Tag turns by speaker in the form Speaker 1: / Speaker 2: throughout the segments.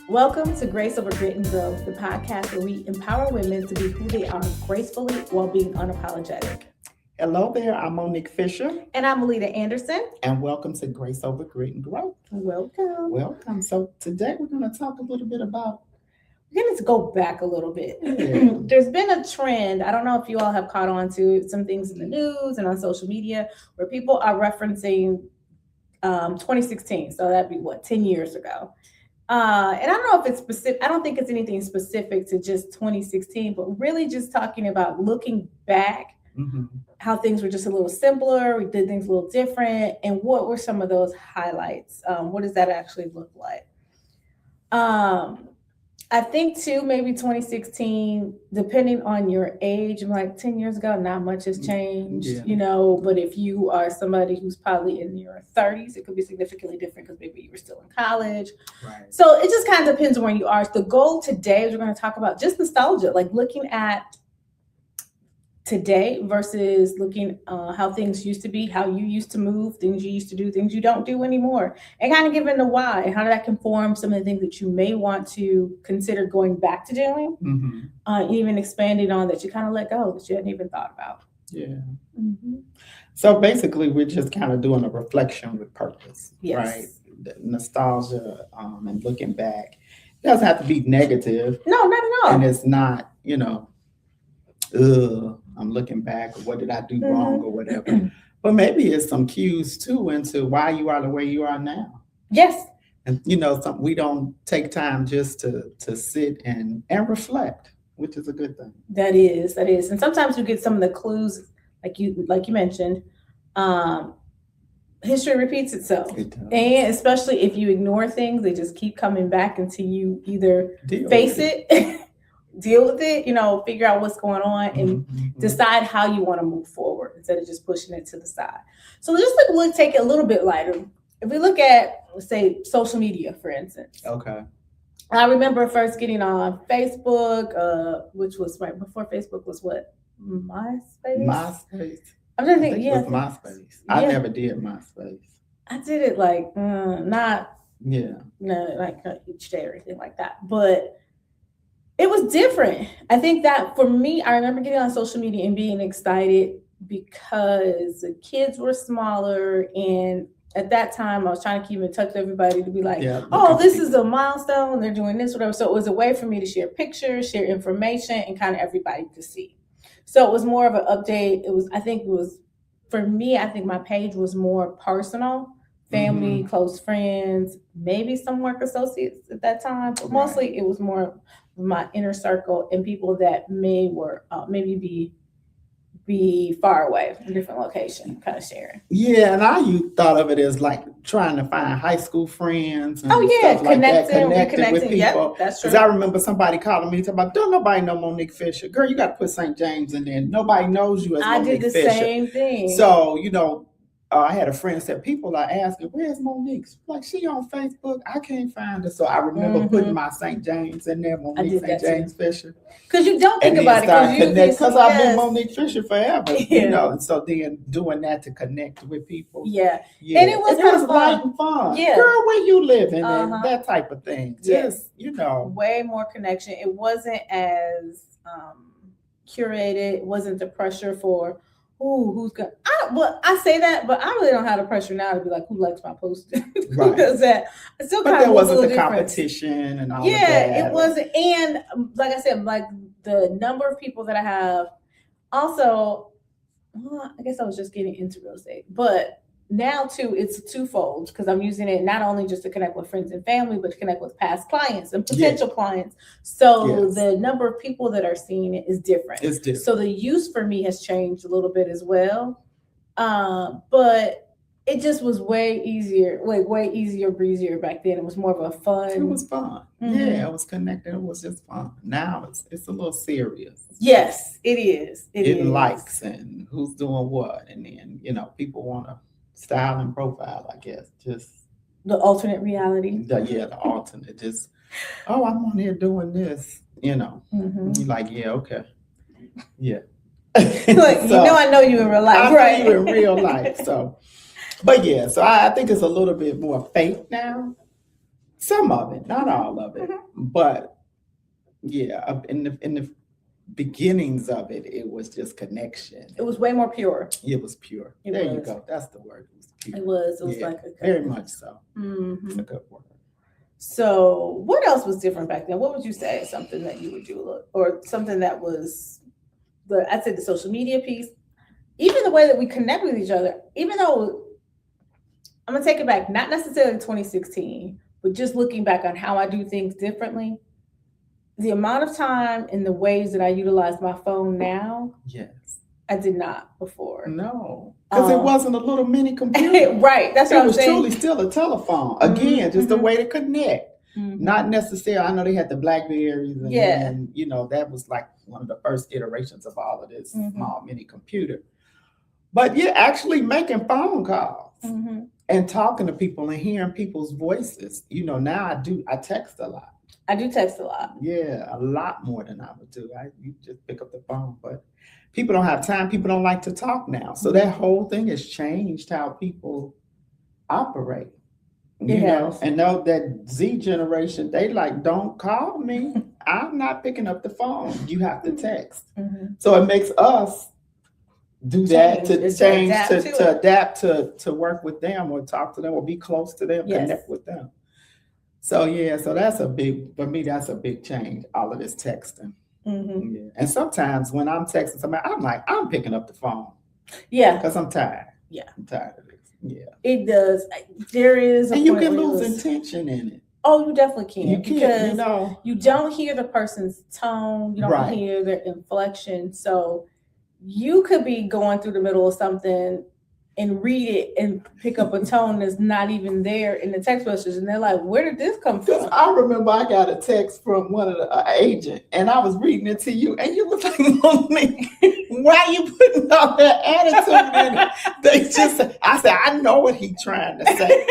Speaker 1: Welcome to Grace Over Grit and Growth, the podcast where we empower women to be who they are gracefully while being unapologetic.
Speaker 2: Hello there, I'm Monique Fisher.
Speaker 1: And I'm Aleita Anderson.
Speaker 2: And welcome to Grace Over Grit and Growth.
Speaker 1: Welcome.
Speaker 2: So today we're going to talk a little bit about...
Speaker 1: We're going to go back a little bit.
Speaker 2: Yeah.
Speaker 1: There's been a trend, I don't know if you all have caught on to some things in the news and on social media, where people are referencing 2016. So that'd be 10 years ago. And I don't know if it's specific. I don't think it's anything specific to just 2016, but really just talking about looking back, how things were just a little simpler. We did things a little different. And what were some of those highlights? What does that actually look like? I think too, maybe 2016, depending on your age, like 10 years ago, not much has changed, but if you are somebody who's probably in your 30s, it could be significantly different because maybe you were still in college.
Speaker 2: Right.
Speaker 1: So it just kind of depends on where you are. The goal today is we're going to talk about just nostalgia, like looking at today versus looking how things used to be, how you used to move, things you used to do, things you don't do anymore, and kind of giving the why and how that can form some of the things that you may want to consider going back to doing, even expanding on that you kind of let go that you hadn't even thought about.
Speaker 2: Yeah. So basically, we're just kind of doing a reflection with purpose, right? The nostalgia and looking back. It doesn't have to be negative.
Speaker 1: No, not at all.
Speaker 2: And it's not, I'm looking back, or what did I do wrong, or whatever. But maybe it's some cues too into why you are the way you are now.
Speaker 1: Yes.
Speaker 2: And we don't take time just to sit and reflect, which is a good thing.
Speaker 1: That is. And sometimes you get some of the clues, like you mentioned. History repeats itself.
Speaker 2: It does.
Speaker 1: And especially if you ignore things, they just keep coming back until you either face it. Deal with it, figure out what's going on and decide how you want to move forward instead of just pushing it to the side. So let's take it a little bit lighter. If we look at, let's say, social media, for instance.
Speaker 2: Okay.
Speaker 1: I remember first getting on Facebook, which was right before Facebook was what? MySpace? I'm trying to think.
Speaker 2: It was MySpace. I never did MySpace.
Speaker 1: I did it not each day or anything like that. But it was different. I think that for me, I remember getting on social media and being excited because the kids were smaller. And at that time, I was trying to keep in touch with everybody to be like, this is a milestone. They're doing this, whatever. So it was a way for me to share pictures, share information, and kind of everybody could see. So it was more of an update. For me, I think my page was more personal. Family, close friends, maybe some work associates at that time. But mostly it was more my inner circle and people that maybe be far away from a different location, kind of sharing.
Speaker 2: Yeah, and you thought of it as like trying to find high school friends and stuff like that, connecting with people.
Speaker 1: Yep, that's true.
Speaker 2: Because I remember somebody calling me talking about, don't nobody know Monique Fisher. Girl, you got to put St. James in there. Nobody knows you as Monique Fisher.
Speaker 1: I did the same thing.
Speaker 2: So, I had a friend said, people are asking, where's Monique? Like, she on Facebook. I can't find her. So I remember putting my St. James in there, Monique St. James Fisher.
Speaker 1: Because you don't think about it.
Speaker 2: Because I've been Monique Fisher forever, And so then doing that to connect with people.
Speaker 1: Yeah. And it was
Speaker 2: light and fun.
Speaker 1: Yeah.
Speaker 2: Girl, where you living? And that type of thing. Just,
Speaker 1: way more connection. It wasn't as curated. It wasn't the pressure for, who's going? I say that, but I really don't have the pressure now to be like, who likes my post?
Speaker 2: Right.
Speaker 1: Because that still
Speaker 2: but
Speaker 1: kind
Speaker 2: there
Speaker 1: of
Speaker 2: wasn't the
Speaker 1: different.
Speaker 2: Competition and all of that.
Speaker 1: Yeah, it wasn't. And like I said, like the number of people that I have. Also, I guess I was just getting into real estate, but now too, it's twofold because I'm using it not only just to connect with friends and family, but to connect with past clients and potential clients. So the number of people that are seeing it is different.
Speaker 2: It's different.
Speaker 1: So the use for me has changed a little bit as well. But it just was way easier, breezier back then. It was more of a fun.
Speaker 2: It was fun. Yeah, it was connected. It was just fun. Now it's a little serious.
Speaker 1: Yes, it is. It
Speaker 2: likes and who's doing what. And then, people want to style and profile, I guess. Just
Speaker 1: the alternate reality.
Speaker 2: The alternate. Just, I'm on here doing this, You're like, yeah, okay. Yeah.
Speaker 1: I know you in real life, right?
Speaker 2: I know you in real life. So, but yeah, so I think it's a little bit more fake now. Some of it, not all of it, but yeah, in the beginnings of it, it was just connection.
Speaker 1: It was way more pure.
Speaker 2: It was pure. You go. That's the word. It was pure.
Speaker 1: It was like a
Speaker 2: very much so.
Speaker 1: Mm-hmm.
Speaker 2: It's a good word.
Speaker 1: So what else was different back then? What would you say is something that you would do, or something that was I'd say the social media piece, even the way that we connect with each other, even though I'm gonna take it back, not necessarily 2016, but just looking back on how I do things differently, the amount of time and the ways that I utilize my phone now,
Speaker 2: yes,
Speaker 1: I did not before.
Speaker 2: No, because it wasn't a little mini computer.
Speaker 1: Right, that's what I'm saying.
Speaker 2: It was truly still a telephone. Again, just a way to connect. Not necessarily, I know they had the Blackberries and then, that was like one of the first iterations of all of this small mini computer. But yeah, actually making phone calls and talking to people and hearing people's voices. Now I text a lot.
Speaker 1: I do text a lot.
Speaker 2: Yeah, a lot more than I would do. You just pick up the phone, but people don't have time. People don't like to talk now. So that whole thing has changed how people operate. You know, and know that Z generation, they like, don't call me. I'm not picking up the phone. You have to text. So it makes us do that to change, to adapt to work with them or talk to them or be close to them, connect with them. So so that's for me, that's a big change, all of this texting. Yeah. And sometimes when I'm texting somebody, I'm like, I'm picking up the phone. Yeah. Because I'm tired. Yeah. I'm tired of this. Yeah. It does. There is and you can lose intention in it.
Speaker 1: Oh, you definitely can. Because you don't hear the person's tone, you don't hear their inflection. So you could be going through the middle of something and read it and pick up a tone that's not even there in the text message. And they're like, where did this come from?
Speaker 2: I remember I got a text from one of the agent and I was reading it to you and you was like, Monique, why are you putting all that attitude in it? I said, I know what he's trying to say.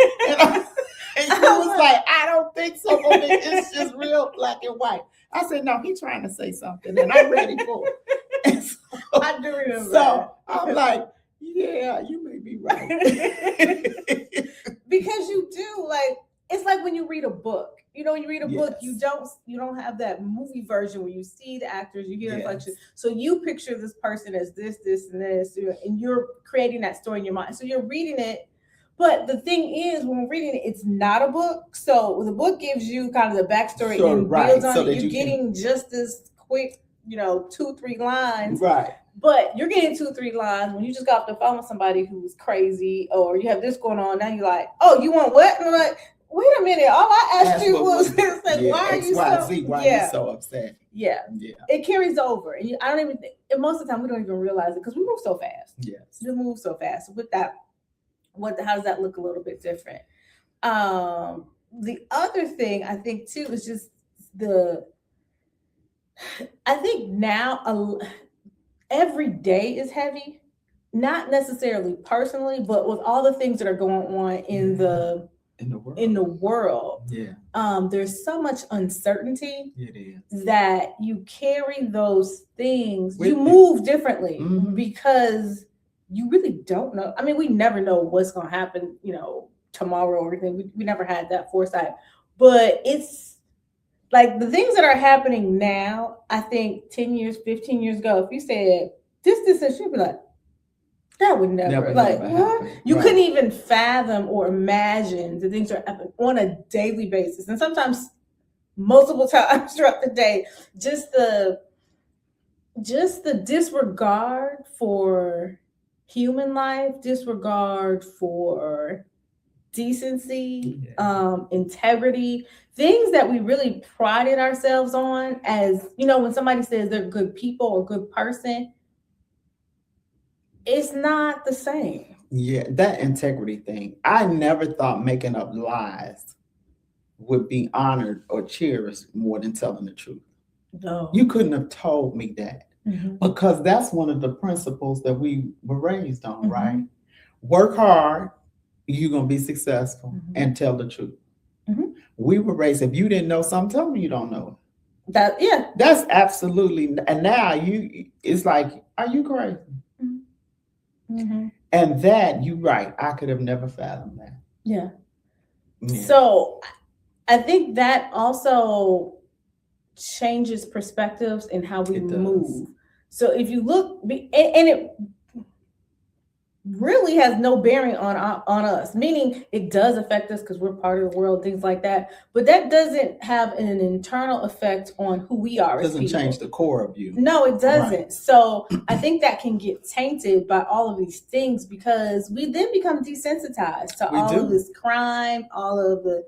Speaker 2: And you was like, I don't think so, Monique. It's just real black and white. I said, no, he's trying to say something and I'm ready for it. So,
Speaker 1: I do remember.
Speaker 2: So I'm like, yeah, you may be right.
Speaker 1: Because you do, it's like when you read a book. When you read a book, you don't have that movie version where you see the actors, you hear inflection. So you picture this person as this, and this, and you're creating that story in your mind. So you're reading it. But the thing is, when we're reading it, it's not a book. So the book gives you kind of the backstory and builds on it. You're getting just this quick, 2-3 lines.
Speaker 2: Right.
Speaker 1: But you're getting 2-3 lines when you just got off the phone with somebody who's crazy or you have this going on. Now you're like, oh, you want what? And I'm like, wait a minute. All I asked you was this. Why are you
Speaker 2: so upset?
Speaker 1: Yeah. It carries over. And I don't even think, and most of the time we don't even realize it because we move so fast.
Speaker 2: Yes.
Speaker 1: We move so fast. So with that, how does that look a little bit different? The other thing I think too is just I think now every day is heavy, not necessarily personally, but with all the things that are going on in the world.
Speaker 2: Yeah.
Speaker 1: There's so much uncertainty.
Speaker 2: It is.
Speaker 1: That you carry those things. You move differently because you really don't know. I mean, we never know what's going to happen, tomorrow or anything. We never had that foresight, but it's like the things that are happening now. I think 10 years, 15 years ago, if you said this, and she'd be like, that would never what? You couldn't even fathom or imagine the things that happen on a daily basis. And sometimes multiple times throughout the day, just the disregard for human life, disregard for decency, integrity, things that we really prided ourselves on as, when somebody says they're good people or good person, it's not the same.
Speaker 2: Yeah, that integrity thing. I never thought making up lies would be honored or cherished more than telling the truth.
Speaker 1: No.
Speaker 2: You couldn't have told me that. Because that's one of the principles that we were raised on, right? Work hard, you're going to be successful, and tell the truth. We were raised, if you didn't know something, tell me you don't know. That's absolutely, and now it's like, are you crazy? And that, you're right, I could have never fathomed that.
Speaker 1: Yeah. So I think that also changes perspectives and how we move. So if you look, and it really has no bearing on us, meaning it does affect us because we're part of the world, things like that. But that doesn't have an internal effect on who we are. It
Speaker 2: doesn't change the core of you.
Speaker 1: No, it doesn't. Right. So I think that can get tainted by all of these things because we then become desensitized to all of this crime, all of the,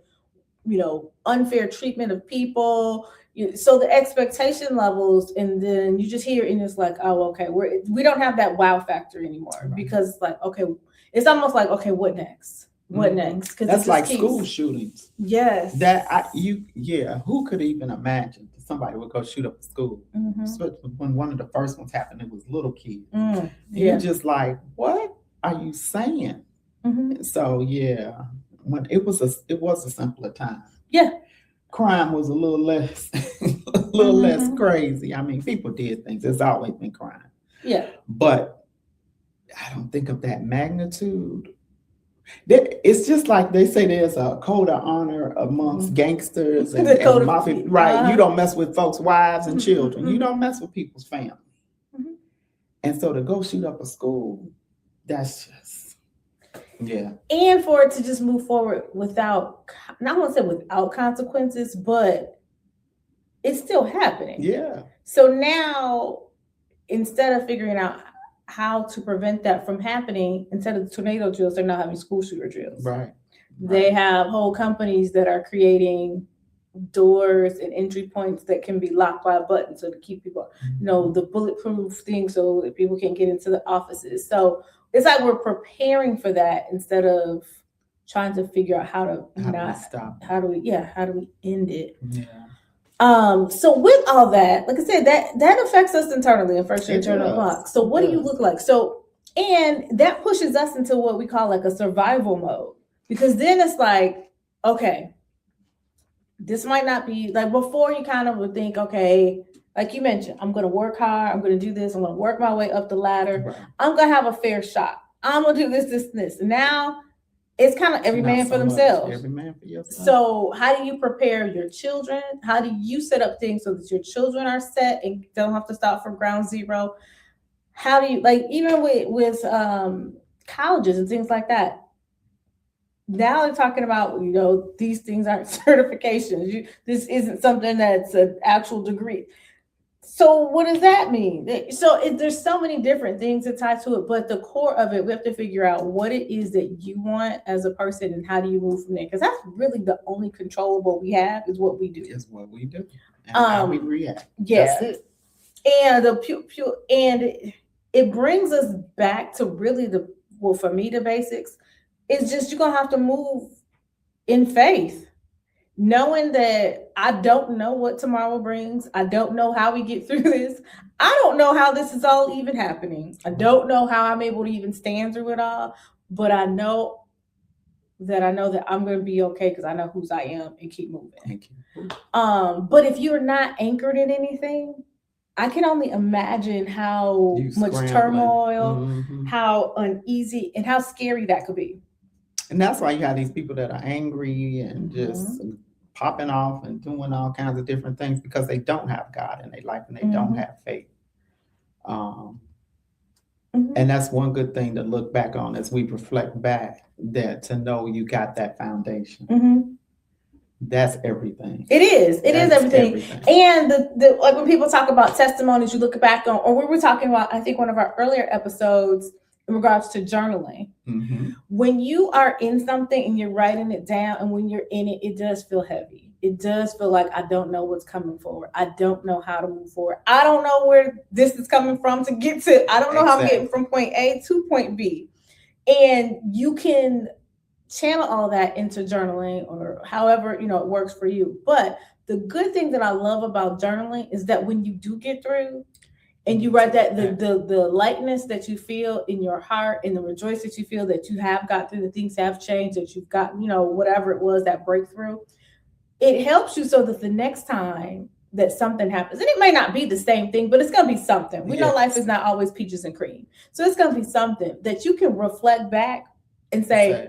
Speaker 1: unfair treatment of people. So the expectation levels, and then you just hear and it's like, oh, okay, we don't have that wow factor anymore because okay, it's almost like, okay, what next? What next? Because
Speaker 2: that's like school shootings.
Speaker 1: Yes.
Speaker 2: Who could even imagine that somebody would go shoot up a school? Especially when one of the first ones happened, it was little kids. You're just like, what are you saying? So when it was a simpler time.
Speaker 1: Yeah.
Speaker 2: Crime was a little less less crazy. I mean, people did things. There's always been crime.
Speaker 1: Yeah.
Speaker 2: But I don't think of that magnitude. It's just like they say there's a code of honor amongst gangsters and mafia. Right. You don't mess with folks' wives and children. You don't mess with people's family. And so to go shoot up a school, that's just
Speaker 1: and for it to just move forward without, not want to say without consequences, but it's still happening.
Speaker 2: Yeah.
Speaker 1: So now, instead of figuring out how to prevent that from happening, instead of the tornado drills, they're now having school shooter drills.
Speaker 2: Right.
Speaker 1: They have whole companies that are creating doors and entry points that can be locked by a button, so to keep people, the bulletproof thing, so that people can't get into the offices. So it's like we're preparing for that instead of trying to figure out how do we end it?
Speaker 2: Yeah.
Speaker 1: So with all that, like I said, that affects us internally and first your internal clock. So what do you look like? So, and that pushes us into what we call like a survival mode, because then it's like, okay, this might not be like before. You kind of would think, okay, like you mentioned, I'm going to work hard. I'm going to do this. I'm going to work my way up the ladder. Right. I'm going to have a fair shot. I'm going to do this. Now it's kind of every man for themselves.
Speaker 2: Every man for yourself.
Speaker 1: So how do you prepare your children? How do you set up things so that your children are set and don't have to start from ground zero? How do you, like, even with colleges and things like that? Now they're talking about, these things aren't certifications. This isn't something that's an actual degree. So what does that mean? So there's so many different things that tie to it, but the core of it, we have to figure out what it is that you want as a person and how do you move from there? Because that's really the only controllable we have is what we do.
Speaker 2: Is what we do. And how we react.
Speaker 1: Yeah. That's it. And it brings us back to really for me, the basics. It's just, you're going to have to move in faith, knowing that I don't know what tomorrow brings. I don't know how we get through this. I don't know how this is all even happening. I don't know how I'm able to even stand through it all, but I know that I'm going to be okay because I know whose I am and keep moving.
Speaker 2: Thank you.
Speaker 1: But if you're not anchored in anything, I can only imagine how much turmoil, how uneasy, and how scary that could be.
Speaker 2: And that's why you have these people that are angry and just popping off and doing all kinds of different things because they don't have God in their life and they don't have faith. And that's one good thing to look back on as we reflect back, that to know you got that foundation. That's everything.
Speaker 1: It is. It is everything. And the like when people talk about testimonies, you look back on, or we were talking about, I think one of our earlier episodes in regards to journaling. When you are in something and you're writing it down, and when you're in it, it does feel heavy. It does feel like I don't know what's coming forward. I don't know how to move forward. I don't know where this is coming from to get to. I don't know how I'm getting from point A to point B. And you can channel all that into journaling or however, it works for you. But the good thing that I love about journaling is that when you do get through, and you write that the lightness that you feel in your heart and the rejoice that you feel that you have got through, the things have changed, that you've got, whatever it was, that breakthrough, it helps you so that the next time that something happens, and it may not be the same thing, but it's going to be something. We know life is not always peaches and cream. So it's going to be something that you can reflect back and say,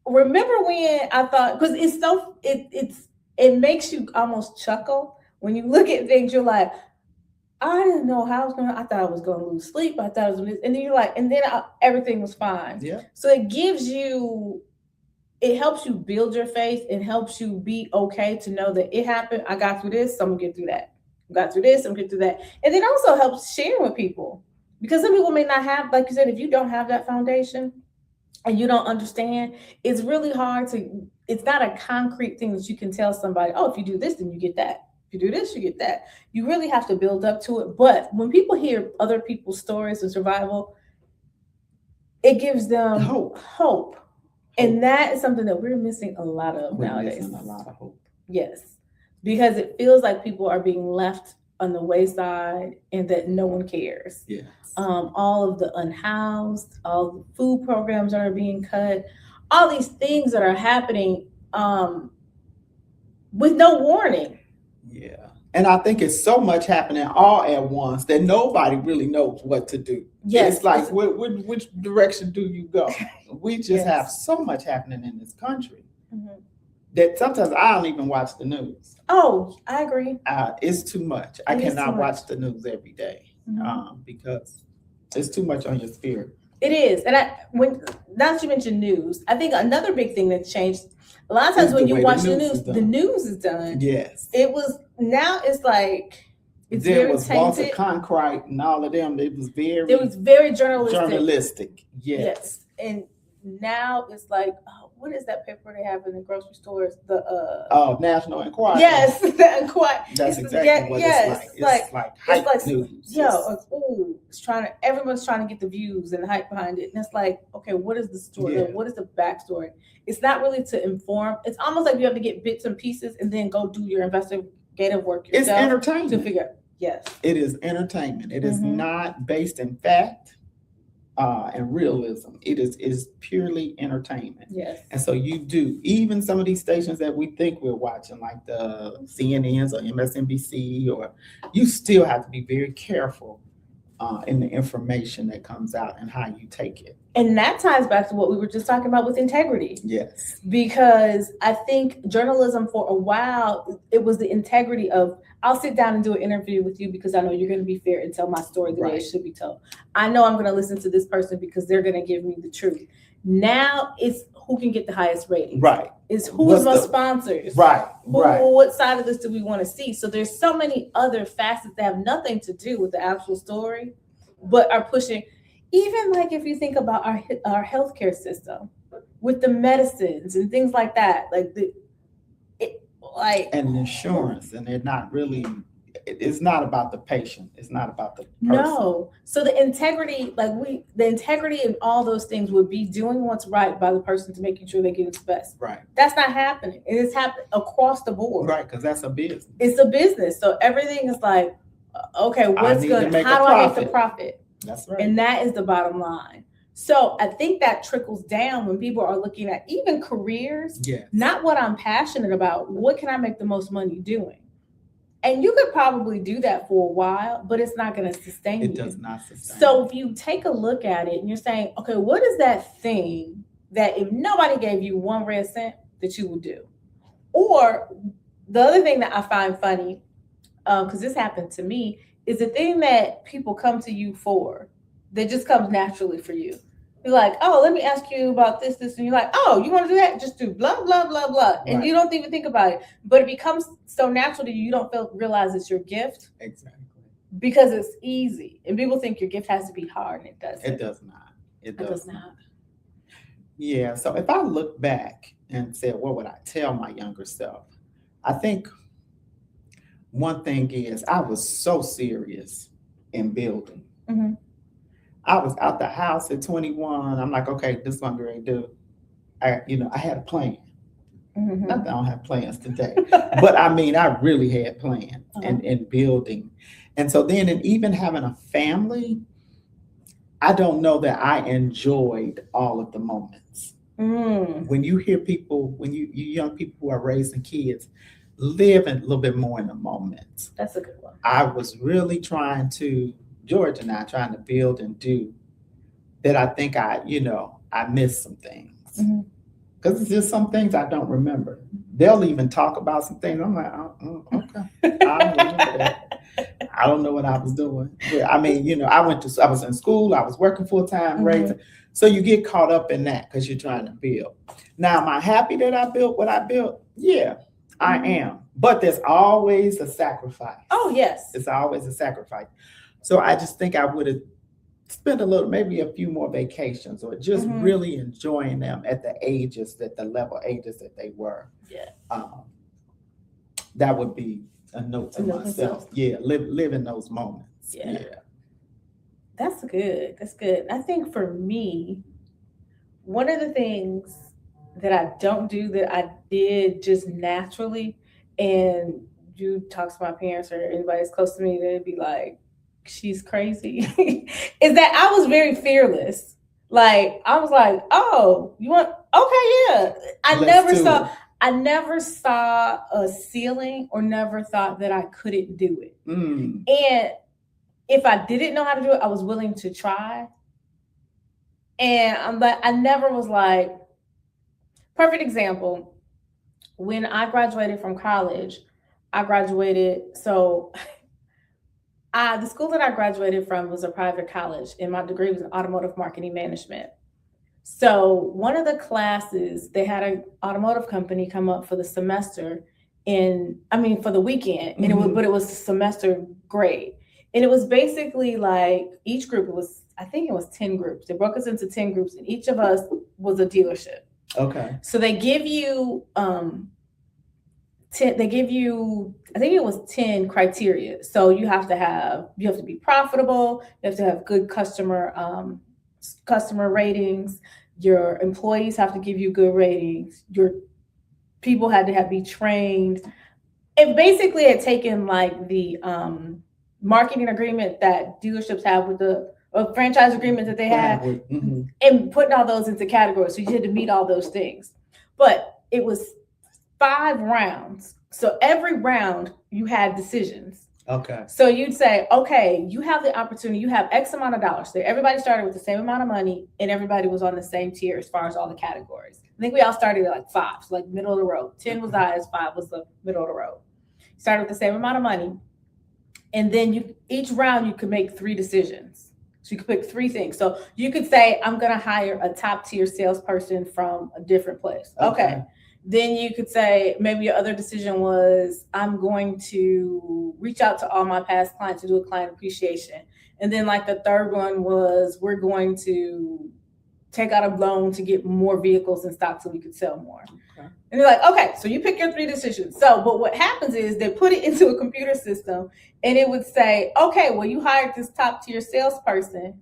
Speaker 1: remember when I thought, because it's so it makes you almost chuckle when you look at things. You're like, I didn't know how I was going. I thought I was going to lose sleep. I thought it was, and then you're like, and then everything was fine.
Speaker 2: Yeah.
Speaker 1: So it gives you, it helps you build your faith and helps you be okay to know that it happened. I got through this. So I'm gonna get through that. I got through this. I'm gonna get through that. And then also helps sharing with people, because some people may not have, like you said, if you don't have that foundation and you don't understand, it's really hard to. It's not a concrete thing that you can tell somebody. Oh, if you do this, then you get that. If you do this, you get that. You really have to build up to it. But when people hear other people's stories of survival, it gives them hope. And that is something that we're missing a lot of nowadays.
Speaker 2: Missing a lot of hope.
Speaker 1: Yes, because it feels like people are being left on the wayside and that no one cares.
Speaker 2: Yes.
Speaker 1: All of the unhoused, all the food programs that are being cut, all these things that are happening with no warning.
Speaker 2: Yeah. And I think it's so much happening all at once that nobody really knows what to do.
Speaker 1: Yes.
Speaker 2: It's like, which direction do you go? We just have so much happening in this country that sometimes I don't even watch the news.
Speaker 1: Oh, I agree.
Speaker 2: It's too much. I cannot watch the news every day because it's too much on your spirit.
Speaker 1: It is. And now that you mentioned news, I think another big thing that's changed, a lot of times when you watch the news is done.
Speaker 2: Yes.
Speaker 1: Now it's like, it's
Speaker 2: there
Speaker 1: very
Speaker 2: was
Speaker 1: tainted.
Speaker 2: Walter Cronkite and all of them. It was
Speaker 1: very journalistic.
Speaker 2: Yes.
Speaker 1: And now it's like, what is that paper they have in the grocery stores? The
Speaker 2: National Enquirer.
Speaker 1: Yes, the Enquirer.
Speaker 2: That's exactly what it's like. It's like news.
Speaker 1: Everyone's trying to get the views and the hype behind it. And it's like, okay, what is the story? Like, what is the backstory? It's not really to inform. It's almost like you have to get bits and pieces and then go do your investigative work yourself.
Speaker 2: It's entertainment.
Speaker 1: To figure out. Yes.
Speaker 2: It is entertainment. It is not based in fact and realism. It is purely entertainment.
Speaker 1: Yes.
Speaker 2: And so you do, even some of these stations that we think we're watching, like the CNNs or MSNBC, or you still have to be very careful in the information that comes out and how you take it.
Speaker 1: And that ties back to what we were just talking about with integrity.
Speaker 2: Yes.
Speaker 1: Because I think journalism for a while, it was the integrity of, I'll sit down and do an interview with you because I know you're going to be fair and tell my story the way it should be told. I know I'm going to listen to this person because they're going to give me the truth. Now it's who can get the highest rating.
Speaker 2: Right.
Speaker 1: It's who's my sponsors.
Speaker 2: Right.
Speaker 1: What side of this do we want to see? So there's so many other facets that have nothing to do with the actual story, but are pushing. Even like if you think about our healthcare system with the medicines and things like that,
Speaker 2: and insurance, and they're not really. It's not about the patient. It's not about the person.
Speaker 1: No. So the integrity, the integrity in all those things would be doing what's right by the person to making sure they get its best.
Speaker 2: Right.
Speaker 1: That's not happening. And it's happening across the board.
Speaker 2: Right, because that's a business.
Speaker 1: It's a business. So everything is like, okay, what's good? How do I make the profit?
Speaker 2: That's right.
Speaker 1: And that is the bottom line. So I think that trickles down when people are looking at even careers, not what I'm passionate about. What can I make the most money doing? And you could probably do that for a while, but it's not going to sustain you.
Speaker 2: It does not sustain.
Speaker 1: So if you take a look at it and you're saying, okay, what is that thing that if nobody gave you one red cent that you would do? Or the other thing that I find funny, because this happened to me, is the thing that people come to you for that just comes naturally for you. You're like, oh, let me ask you about this. And you're like, oh, you want to do that? Just do blah, blah, blah, blah. And you don't even think about it. But it becomes so natural to you, you don't realize it's your gift.
Speaker 2: Exactly.
Speaker 1: Because it's easy. And people think your gift has to be hard, and it doesn't.
Speaker 2: It does not.
Speaker 1: It does not.
Speaker 2: Yeah. So if I look back and say, what would I tell my younger self? I think one thing is I was so serious in building.
Speaker 1: Mm-hmm.
Speaker 2: I was out the house at 21. I'm like, okay, this is what I'm going to do. I had a plan.
Speaker 1: Mm-hmm.
Speaker 2: Not that I don't have plans today, but I mean, I really had plans in building. And so then, and even having a family, I don't know that I enjoyed all of the moments. When you hear people, when you young people who are raising kids, live a little bit more in the moments.
Speaker 1: That's a good one.
Speaker 2: I was really George and I trying to build and do that. I think I missed some things because it's just some things I don't remember. They'll even talk about some things. I'm like, okay, I don't remember that. I don't know what I was doing. But, I mean, I was in school, I was working full time, raising. So you get caught up in that because you're trying to build. Now, am I happy that I built what I built? Yeah, I am. But there's always a sacrifice.
Speaker 1: Oh, yes.
Speaker 2: It's always a sacrifice. So I just think I would have spent maybe a few more vacations, or just really enjoying them at the level ages that they were.
Speaker 1: Yeah.
Speaker 2: That would be a note to myself. Yeah, live in those moments. Yeah.
Speaker 1: That's good. That's good. I think for me, one of the things that I don't do that I did just naturally, and you talk to my parents or anybody that's close to me, they'd be like, she's crazy, is that I was very fearless. Like, I was like, oh, you want, okay, yeah. I never saw a ceiling, or never thought that I couldn't do it. And if I didn't know how to do it, I was willing to try. And I never was like, perfect example, when I graduated from college, so the school that I graduated from was a private college, and my degree was in automotive marketing management. So one of the classes, they had an automotive company come up for the semester, for the weekend, and it was a semester grade. And it was basically like each group, I think it was 10 groups. They broke us into 10 groups, and each of us was a dealership.
Speaker 2: Okay.
Speaker 1: So they give you I think it was 10 criteria. So you have to be profitable, you have to have good customer ratings, your employees have to give you good ratings, your people had to be trained. It basically had taken like the marketing agreement that dealerships have with the franchise agreement that they have, and putting all those into categories. So you had to meet all those things. But it was 5 rounds. So every round you had decisions.
Speaker 2: Okay.
Speaker 1: So you'd say, okay, you have the opportunity, you have X amount of dollars. So everybody started with the same amount of money, and everybody was on the same tier as far as all the categories. I think we all started at like 5, so like middle of the road. 10 was the highest, 5 was the middle of the road. Started with the same amount of money. And then each round you could make 3 decisions. So you could pick 3 things. So you could say, I'm going to hire a top tier salesperson from a different place. Okay. Then you could say, maybe your other decision was, I'm going to reach out to all my past clients to do a client appreciation. And then like the third one was, we're going to take out a loan to get more vehicles in stock so we could sell more. Okay. And they're like, okay, so you pick your 3 decisions. But what happens is they put it into a computer system, and it would say, okay, well, you hired this top tier salesperson,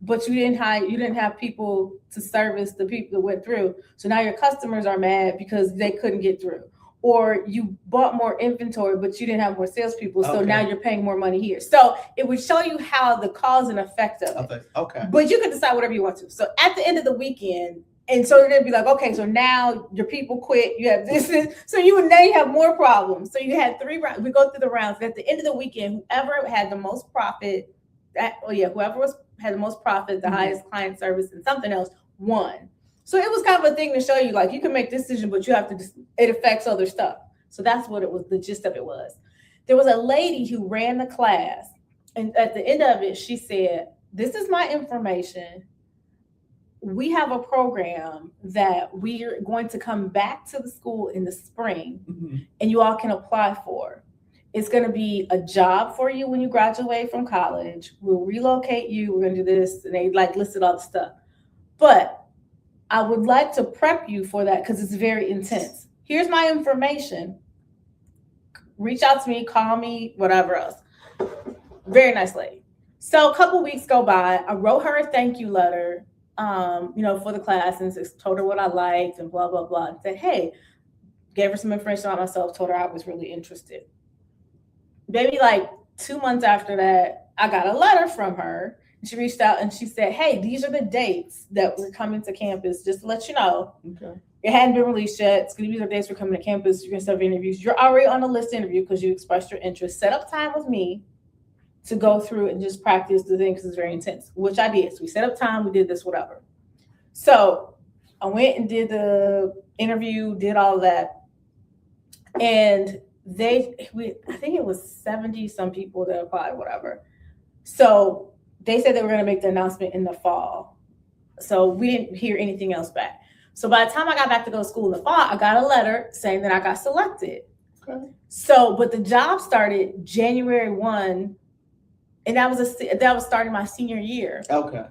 Speaker 1: but you didn't have people to service the people that went through. So now your customers are mad because they couldn't get through. Or you bought more inventory, but you didn't have more salespeople. So now you're paying more money here. So it would show you how the cause and effect of it.
Speaker 2: Okay.
Speaker 1: But you could decide whatever you want to. So at the end of the weekend, and so they'd be like, okay, so now your people quit. You have this. So you have more problems. So you had 3 rounds. We go through the rounds. At the end of the weekend, whoever had the most profit, had the most profit, the highest client service, and something else won. So it was kind of a thing to show you, like, you can make this decision, but you have to it affects other stuff. So that's what it was. The gist of it was, there was a lady who ran the class, and at the end of it, she said, this is my information. We have a program that we're going to come back to the school in the spring, and you all can apply for. It's going to be a job for you when you graduate from college. We'll relocate you. We're going to do this. And they listed all the stuff. But I would like to prep you for that because it's very intense. Here's my information. Reach out to me, call me, whatever else. Very nice lady. So a couple weeks go by. I wrote her a thank you letter, for the class, and told her what I liked and blah, blah, blah. And said, hey, gave her some information about myself, told her I was really interested. Maybe like 2 months after that, I got a letter from her. She reached out and she said, hey, these are the dates that we're coming to campus, just to let you know. Okay. It hadn't been released yet. It's going to be the dates we're coming to campus. You're going to set up interviews. You're already on the list interview because you expressed your interest. Set up time with me to go through and just practice the thing because it's very intense, which I did. So we set up time. We did this, whatever. So I went and did the interview, did all that. And I think it was 70 some people that applied, whatever. So they said they were going to make the announcement in the fall. So we didn't hear anything else back. So by the time I got back to go to school in the fall, I got a letter saying that I got selected. Okay. So, but the job started January 1, and that was starting my senior year.
Speaker 2: Okay.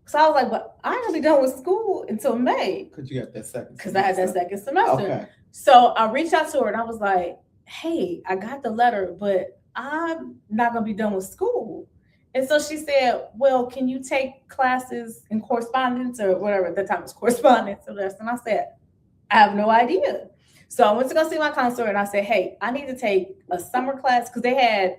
Speaker 1: So I was like, but I ain't gonna be done with school until May.
Speaker 2: Because you got that second.
Speaker 1: Because I had that second semester. Okay. So I reached out to her and I was like, hey, I got the letter, but I'm not gonna be done with school. And so she said, well, can you take classes in correspondence or whatever? At the time it was correspondence. And I said, I have no idea. So I went to go see my counselor and I said, hey, I need to take a summer class because they had,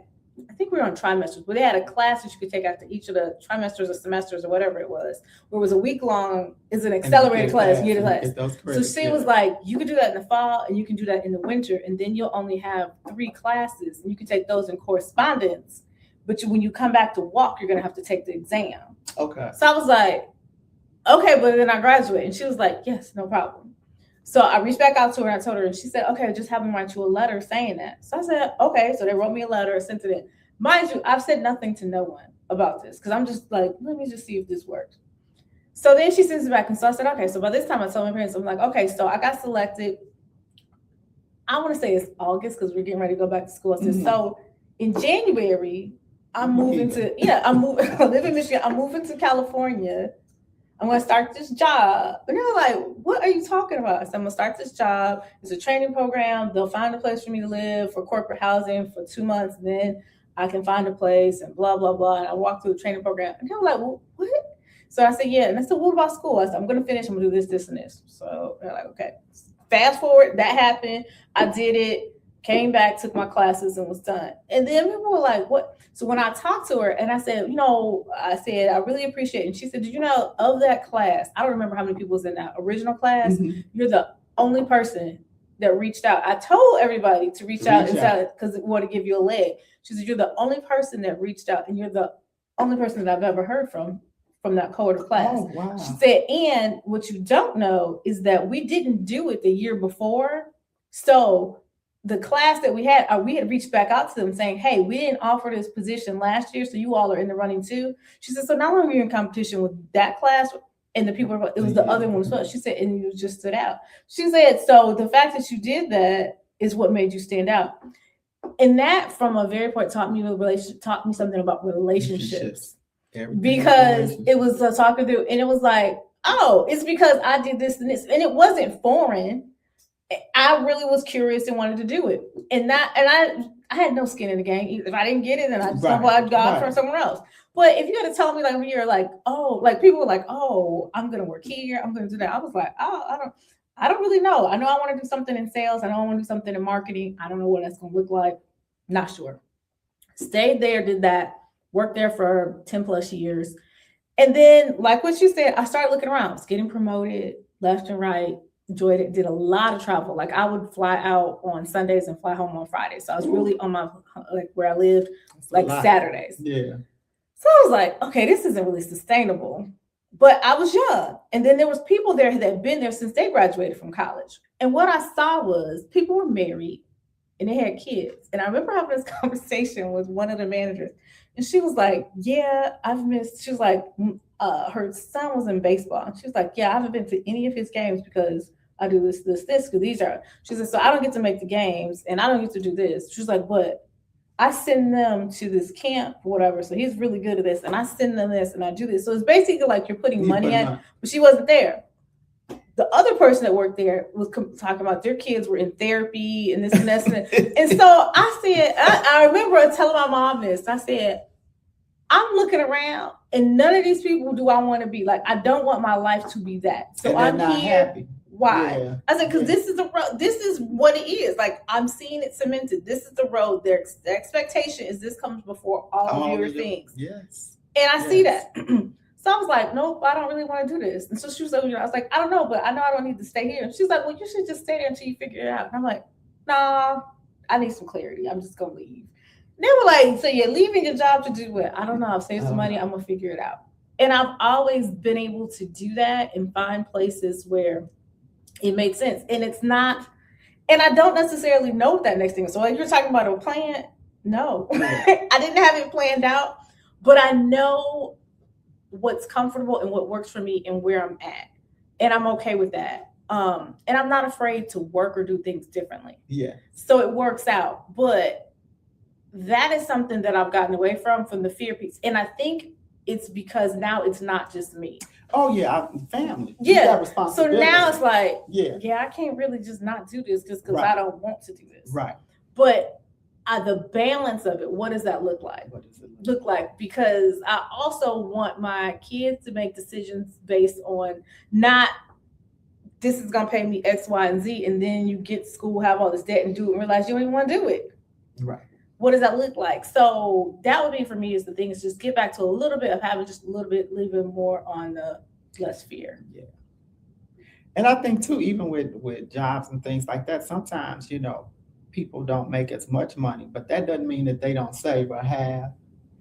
Speaker 1: I think we were on trimesters, but they had a class that you could take after each of the trimesters or semesters or whatever it was, where it was a week long, it's an accelerated class, you get a class. So she was like, you can do that in the fall and you can do that in the winter, and then you'll only have 3 classes and you can take those in correspondence. But when you come back to walk, you're going to have to take the exam.
Speaker 2: Okay.
Speaker 1: So I was like, okay, but then I graduate. And she was like, yes, no problem. So I reached back out to her and I told her, and she said, okay, just have them write you a letter saying that. So I said, okay. So they wrote me a letter and sent it in. Mind you, I've said nothing to no one about this because I'm just like, let me just see if this works. So then she sends it back. And so I said, okay. So by this time I told my parents, I'm like, okay, so I got selected. I want to say it's August because we're getting ready to go back to school. I said, so in January, I'm moving to, I live in Michigan. I'm moving to California. I'm going to start this job. And they're like, what are you talking about? So I'm going to start this job. It's a training program. They'll find a place for me to live for corporate housing for 2 months. And then I can find a place and blah, blah, blah. And I walked through the training program. And they were like, well, what? So I said, yeah. And I said, what about school? I said, I'm going to finish. I'm going to do this, this, and this. So they're like, okay. Fast forward. That happened. I did it. Came back, took my classes, and was done. And then people were like, what? So when I talked to her and I said, I really appreciate it. And she said, did you know of that class? I don't remember how many people was in that original class. Mm-hmm. You're the only person that reached out. I told everybody to reach out and tell it because it wanted to give you a leg. She said, you're the only person that reached out, and you're the only person that I've ever heard from that cohort of class. Oh, wow. She said, and what you don't know is that we didn't do it the year before. So the class that we had reached back out to them saying, hey, we didn't offer this position last year, so you all are in the running too. She said, so not only were you in competition with that class and the people, it was the other one as well. She said, and you just stood out. She said, so the fact that you did that is what made you stand out. And that from a very point taught me something about relationships. Because it was a talking through, and it was like, oh, it's because I did this and this, and it wasn't foreign. I really was curious and wanted to do it, and I had no skin in the game. If I didn't get it, then I just I'd go for someone else. But if you had to tell me, like, when you're like, oh, like people were like, oh, I'm gonna work here, I'm gonna do that. I was like, oh, I don't really know. I know I want to do something in sales. I know I want to do something in marketing. I don't know what that's gonna look like. Not sure. Stayed there, did that, worked there for 10 plus years, and then, like what you said, I started looking around. I was getting promoted left and right. Enjoyed it, did a lot of travel. Like I would fly out on Sundays and fly home on Fridays. So I was really on my, like where I lived, like Saturdays. Yeah. So I was like, okay, this isn't really sustainable. But I was young. And then there was people there that had been there since they graduated from college. And what I saw was people were married and they had kids. And I remember having this conversation with one of the managers. And she was like, yeah, she was like, her son was in baseball. And she was like, yeah, I haven't been to any of his games because I do this, because these are, she said, so I don't get to make the games and I don't get to do this. She was like, but I send them to this camp or whatever. So he's really good at this. And I send them this and I do this. So it's basically like you're putting money in, but she wasn't there. The other person that worked there was talking about their kids were in therapy and this and that. And so I said, I remember telling my mom this. I said, I'm looking around and none of these people do I want to be. Like, I don't want my life to be that. So I'm here. Happy. Why? Yeah. I said, because this is the road. This is what it is. Like, I'm seeing it cemented. This is the road. The expectation is this comes before all of your things.
Speaker 2: Yes.
Speaker 1: And I see that. So I was like, nope, I don't really want to do this. And so she was like, I was like, I don't know, but I know I don't need to stay here. And she's like, well, you should just stay there until you figure it out. And I'm like, nah, I need some clarity. I'm just going to leave. They were like, so you're leaving your job to do what? I don't know. I've saved some money. I'm going to figure it out. And I've always been able to do that and find places where it makes sense. And it's not, and I don't necessarily know what that next thing is. So like you're talking about a plan, no, I didn't have it planned out, but I know what's comfortable and what works for me and where I'm at. And I'm okay with that. And I'm not afraid to work or do things differently.
Speaker 2: Yeah.
Speaker 1: So it works out. But that is something that I've gotten away from the fear piece. And I think it's because now it's not just me.
Speaker 2: Oh yeah, family.
Speaker 1: Yeah. So now it's like, yeah, I can't really just not do this just because
Speaker 2: right.
Speaker 1: I don't want to do this.
Speaker 2: Right.
Speaker 1: But the balance of it, what does that look like?
Speaker 2: What does it
Speaker 1: look like? Because I also want my kids to make decisions based on not this is gonna pay me X, Y, and Z, and then you get to school, have all this debt, and do it, and realize you don't even want to do it.
Speaker 2: Right.
Speaker 1: What does that look like? So that would be for me is the thing is just get back to a little bit of having just a little bit, leaving more on the less fear.
Speaker 2: Yeah. And I think too, even with jobs and things like that, sometimes, people don't make as much money, but that doesn't mean that they don't save or have.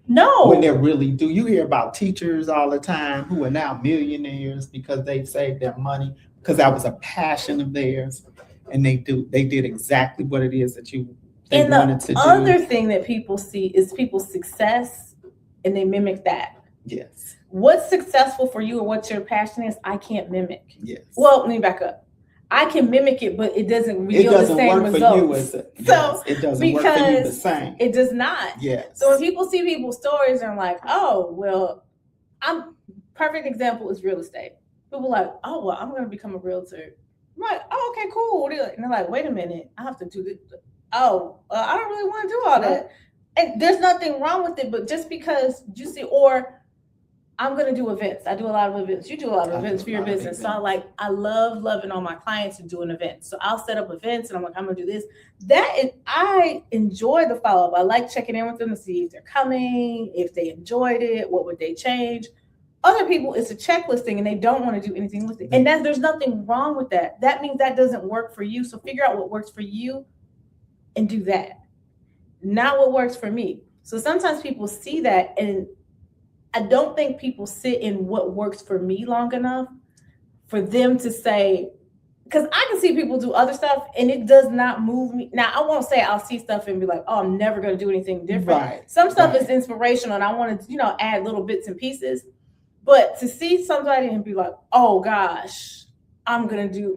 Speaker 1: No.
Speaker 2: When they really do. You hear about teachers all the time who are now millionaires because they've saved their money, because that was a passion of theirs. And they did exactly what it is that they wanted to do.
Speaker 1: And the other thing that people see is people's success and they mimic that.
Speaker 2: Yes.
Speaker 1: What's successful for you or what your passion is, I can't mimic.
Speaker 2: Yes.
Speaker 1: Well, let me back up. I can mimic it, but it doesn't yield the same results.
Speaker 2: It doesn't work for you the same.
Speaker 1: It does not.
Speaker 2: Yes.
Speaker 1: So when people see people's stories, they're like, oh, well, perfect example is real estate. People are like, oh, well, I'm going to become a realtor. I'm like, oh, okay, cool. And they're like, wait a minute, I have to do this. Oh, I don't really want to do all that. And there's nothing wrong with it, but just because you see, or I'm going to do events. I do a lot of events. You do a lot of events for your business. So I love loving all my clients and doing events. So I'll set up events and I'm like, I'm going to do this. I enjoy the follow-up. I like checking in with them to see if they're coming, if they enjoyed it, what would they change. Other people, it's a checklist thing and they don't want to do anything with it. And there's nothing wrong with that. That means that doesn't work for you. So figure out what works for you and do that. Not what works for me. So sometimes people see that, and I don't think people sit in what works for me long enough for them to say, because I can see people do other stuff and it does not move me. Now, I won't say I'll see stuff and be like, oh, I'm never going to do anything different.
Speaker 2: Right.
Speaker 1: Some stuff is inspirational and I want to, add little bits and pieces. But to see somebody and be like, oh gosh, I'm going to do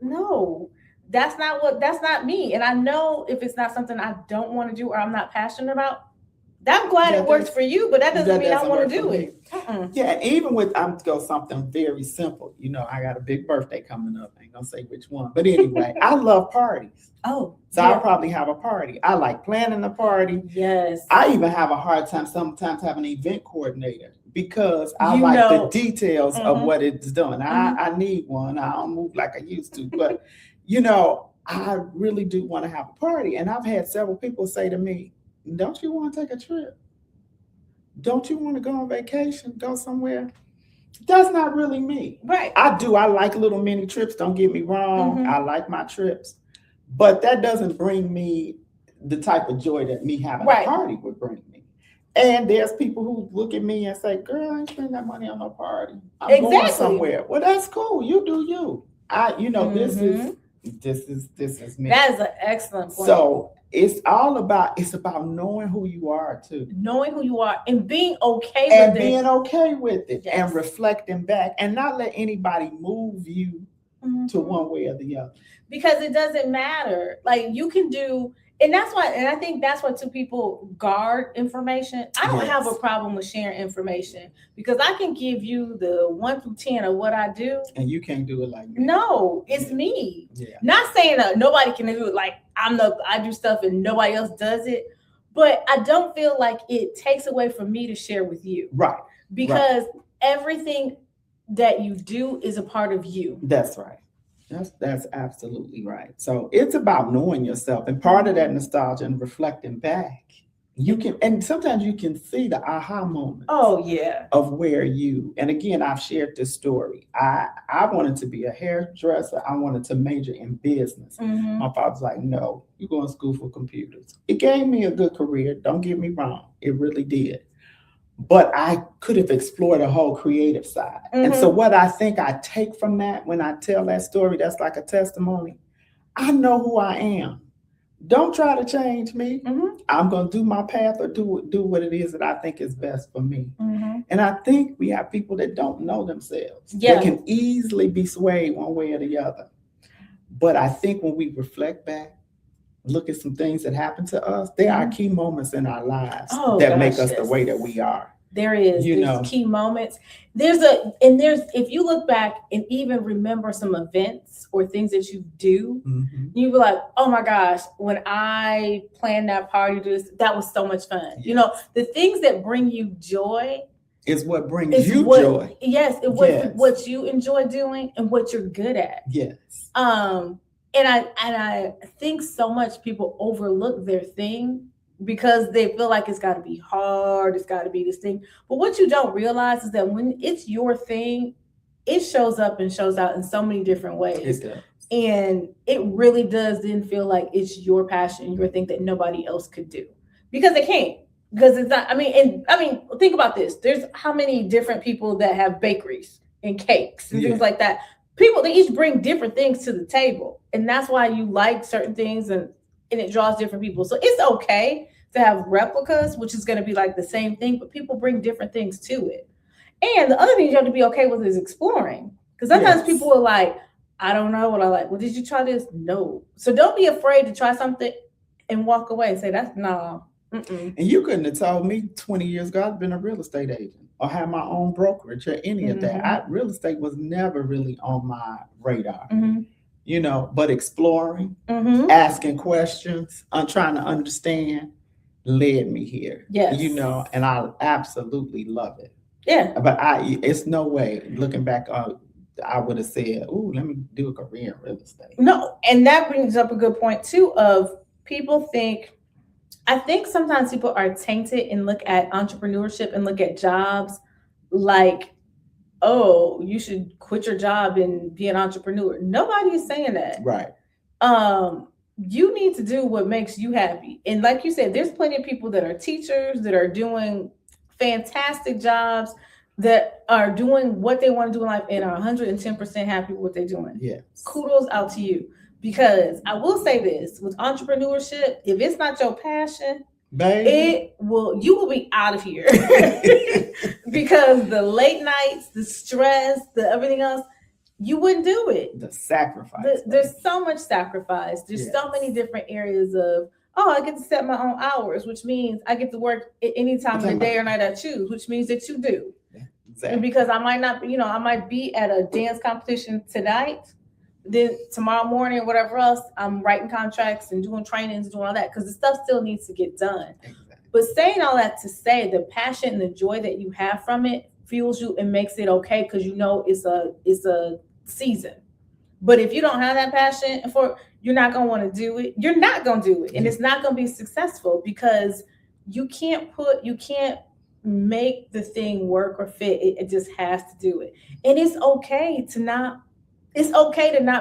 Speaker 1: no, that's not me. And I know if it's not something I don't want to do or I'm not passionate about, I'm glad it works for you, but that doesn't mean I want to do it.
Speaker 2: Yeah, even with, I'm going to go something very simple. I got a big birthday coming up. I ain't going to say which one. But anyway, I love parties.
Speaker 1: Oh.
Speaker 2: So I'll probably have a party. I like planning a party.
Speaker 1: Yes.
Speaker 2: I even have a hard time sometimes having an event coordinator because I like the details of what it's done. I need one. I don't move like I used to. But, I really do want to have a party. And I've had several people say to me, don't you want to take a trip? Don't you want to go on vacation, go somewhere? That's not really me.
Speaker 1: Right.
Speaker 2: I do. I like little mini trips. Don't get me wrong. I like my trips. But that doesn't bring me the type of joy that me having a party would bring me. And there's people who look at me and say, girl, I ain't spending that money on no party. I'm going somewhere. Well, that's cool. You do you. This is me.
Speaker 1: That is an excellent point.
Speaker 2: So it's about knowing who you are too.
Speaker 1: Knowing who you are and being okay with it.
Speaker 2: And being okay with it and reflecting back and not let anybody move you to one way or the other.
Speaker 1: Because it doesn't matter. Like you can do, and I think that's why two people guard information. I don't have a problem with sharing information because I can give you the 1 through 10 of what I do.
Speaker 2: And you can't do it like me.
Speaker 1: No, it's me.
Speaker 2: Yeah.
Speaker 1: Not saying that nobody can do it like I do stuff and nobody else does it. But I don't feel like it takes away from me to share with you.
Speaker 2: Right.
Speaker 1: Because everything that you do is a part of you.
Speaker 2: That's right. That's absolutely right. So it's about knowing yourself, and part of that nostalgia and reflecting back, and sometimes you can see the aha moment.
Speaker 1: Oh yeah.
Speaker 2: Of where and again, I've shared this story. I wanted to be a hairdresser. I wanted to major in business. My father's like, no, you go to school for computers. It gave me a good career. Don't get me wrong. It really did. but I could have explored a whole creative side. And so what I think I take from that when I tell that story, that's like a testimony. I know who I am. Don't try to change me. I'm going to do my path or do what it is that I think is best for me. And I think we have people that don't know themselves. They can easily be swayed one way or the other. But I think when we reflect back, look at some things that happened to us, there are key moments in our lives that make us the way that we are.
Speaker 1: There's key moments. If you look back and even remember some events or things that you do, you be like, oh my gosh, when I planned that party, that was so much fun. Yes. You know, the things that bring you joy
Speaker 2: is what brings you joy.
Speaker 1: Yes, what you enjoy doing and what you're good at.
Speaker 2: Yes.
Speaker 1: And I think so much people overlook their thing because they feel like it's got to be hard, it's got to be this thing. But what you don't realize is that when it's your thing, it shows up and shows out in so many different ways.
Speaker 2: It does.
Speaker 1: And it really does then feel like it's your passion, your thing that nobody else could do. Because they can't. Because it's not, I mean, think about this. There's how many different people that have bakeries and cakes and things like that. People, they each bring different things to the table. And that's why you like certain things and it draws different people. So it's okay to have replicas, which is going to be like the same thing, but people bring different things to it. And the other thing you have to be okay with is exploring. Because sometimes people are like, I don't know what I like. Well, did you try this? No. So don't be afraid to try something and walk away and say, that's no.
Speaker 2: And you couldn't have told me 20 years ago I'd been a real estate agent or have my own brokerage or any of that. Real estate was never really on my radar. You know, but exploring, asking questions, trying to understand led me here.
Speaker 1: Yes.
Speaker 2: You know, and I absolutely love it.
Speaker 1: Yeah.
Speaker 2: But it's no way looking back I would have said, "Ooh, let me do a career in real estate."
Speaker 1: No, and that brings up a good point too of people think, I think sometimes people are tainted and look at entrepreneurship and look at jobs like, oh, you should quit your job and be an entrepreneur. Nobody is saying that.
Speaker 2: Right.
Speaker 1: You need to do what makes you happy. And like you said, there's plenty of people that are teachers that are doing fantastic jobs that are doing what they want to do in life and are 110% happy with what they're doing.
Speaker 2: Yes.
Speaker 1: Kudos out to you. Because I will say this, with entrepreneurship, if it's not your passion,
Speaker 2: baby,
Speaker 1: you will be out of here. Because the late nights, the stress, the everything else, you wouldn't do it.
Speaker 2: The sacrifice.
Speaker 1: There's so much sacrifice. There's so many different areas of, I get to set my own hours, which means I get to work at any time of the day or night I choose, which means that you do. Exactly. And because I might not, I might be at a dance competition tonight, then tomorrow morning, whatever else, I'm writing contracts and doing trainings, doing all that, because the stuff still needs to get done. Exactly. But saying all that to say, the passion and the joy that you have from it fuels you and makes it okay, because it's a season. But if you don't have that passion you're not going to want to do it. You're not going to do it. And it's not going to be successful because you can't make the thing work or fit. It just has to do it. And it's okay to not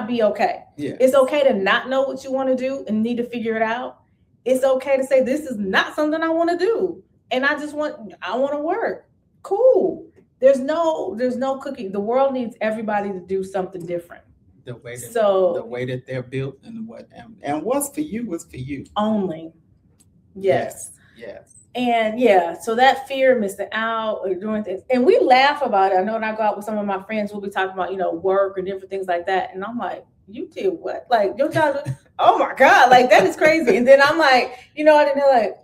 Speaker 1: be okay.
Speaker 2: Yeah.
Speaker 1: It's okay to not know what you want to do and need to figure it out. It's okay to say, this is not something I want to do. And I want to work. Cool. There's no cookie. The world needs everybody to do something different.
Speaker 2: The way that they're built and what's for you is for you.
Speaker 1: Only. Yes.
Speaker 2: Yes.
Speaker 1: And so that fear of missing out or doing things, and we laugh about it. I know when I go out with some of my friends, we'll be talking about, work and different things like that. And I'm like, you did what? Like your job, oh my God, like that is crazy. And then I'm like, and they're like,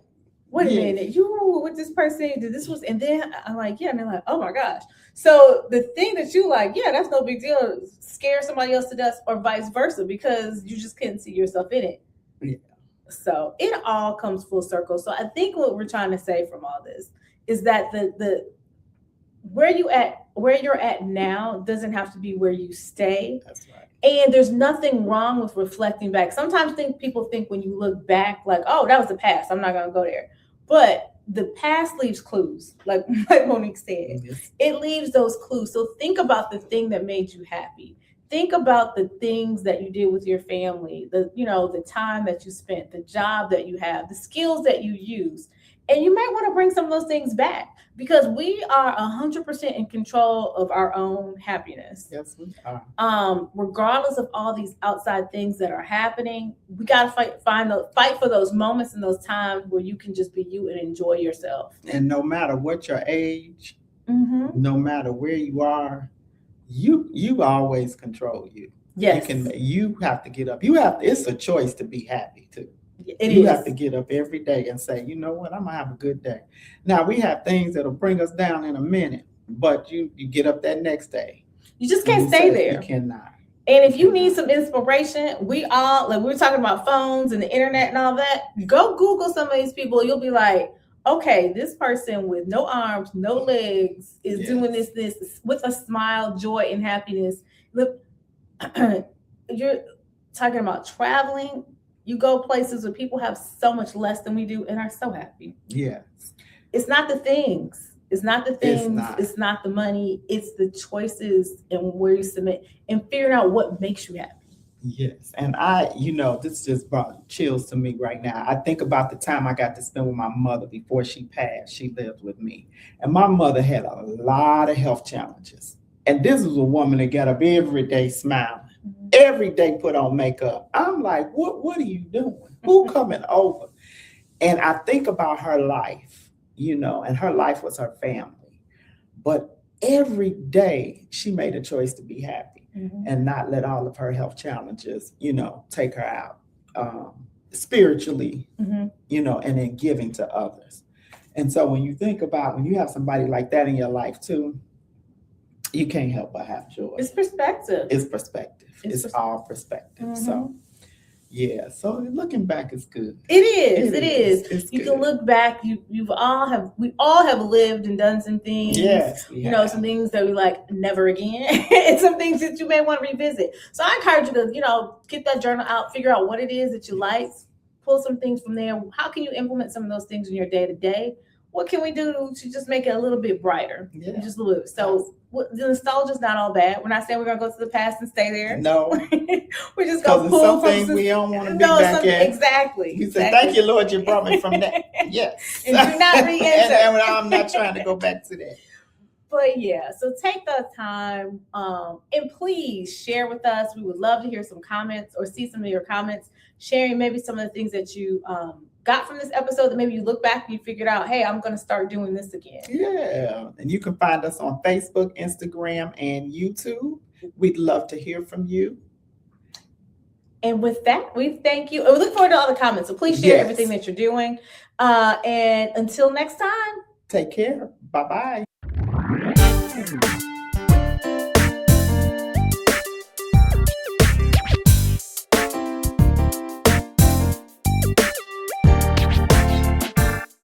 Speaker 1: wait a minute, you with this person did this was, and then I'm like, yeah, and they're like, oh my gosh. So the thing that you like, yeah, that's no big deal, scare somebody else to death or vice versa, because you just couldn't see yourself in it.
Speaker 2: Yeah.
Speaker 1: So it all comes full circle. So I think what we're trying to say from all this is that the where you're at now doesn't have to be where you stay.
Speaker 2: That's right.
Speaker 1: And there's nothing wrong with reflecting back. Sometimes people think when you look back, like, oh, that was the past, I'm not going to go there. But the past leaves clues, like Monique said. Yes. It leaves those clues. So think about the thing that made you happy. Think about the things that you did with your family, the time that you spent, the job that you have, the skills that you use, And you might want to bring some of those things back, because we are 100% in control of our own happiness.
Speaker 2: Yes, we are.
Speaker 1: Regardless of all these outside things that are happening, we gotta fight for those moments and those times where you can just be you and enjoy yourself.
Speaker 2: And no matter what your age, no matter where you are, you always control you.
Speaker 1: Yes,
Speaker 2: you have to get up. It's a choice to be happy too.
Speaker 1: You
Speaker 2: have to get up every day and say, you know what, I'm gonna have a good day. Now we have things that'll bring us down in a minute, but you get up that next day.
Speaker 1: You just can't stay there.
Speaker 2: You cannot.
Speaker 1: And if you need some inspiration, we were talking about phones and the internet and all that. Go Google some of these people. You'll be like, okay, this person with no arms, no legs is doing this with a smile, joy, and happiness. Look, you're talking about traveling. You go places where people have so much less than we do and are so happy.
Speaker 2: Yes.
Speaker 1: It's not the things. It's not the money. It's the choices and where you submit and figuring out what makes you happy.
Speaker 2: Yes. And this just brought chills to me right now. I think about the time I got to spend with my mother before she passed. She lived with me. And my mother had a lot of health challenges. And this was a woman that got up every day smiling. Every day put on makeup. I'm like, what are you doing? Who coming over? And I think about her life, and her life was her family. But every day she made a choice to be happy and not let all of her health challenges, take her out spiritually, and in giving to others. And so when you have somebody like that in your life too, you can't help but have joy.
Speaker 1: It's perspective.
Speaker 2: It's all perspective. So, yeah. So looking back is good.
Speaker 1: It is. You can look back. We all have lived and done some things.
Speaker 2: Yes.
Speaker 1: Some things that we like never again, and some things that you may want to revisit. So I encourage you to, get that journal out, figure out what it is that you like, pull some things from there. How can you implement some of those things in your day to day? What can we do to just make it a little bit brighter?
Speaker 2: Yeah.
Speaker 1: Just a little bit. So the nostalgia's not all bad. We're not saying we're going to go to the past and stay there.
Speaker 2: No.
Speaker 1: We're just going to pull
Speaker 2: some things we don't want to be back at.
Speaker 1: Exactly.
Speaker 2: You say, thank you, Lord, you brought me from that. Yes.
Speaker 1: And do not re-enter.
Speaker 2: and I'm not trying to go back to that.
Speaker 1: But yeah, so take the time and please share with us. We would love to hear some comments or see some of your comments, sharing maybe some of the things that you got from this episode that maybe you look back and you figured out, hey, I'm going to start doing this again.
Speaker 2: Yeah. And you can find us on Facebook, Instagram, and YouTube. We'd love to hear from you.
Speaker 1: And with that, we thank you. And we look forward to all the comments. So please share everything that you're doing. And until next time.
Speaker 2: Take care. Bye-bye.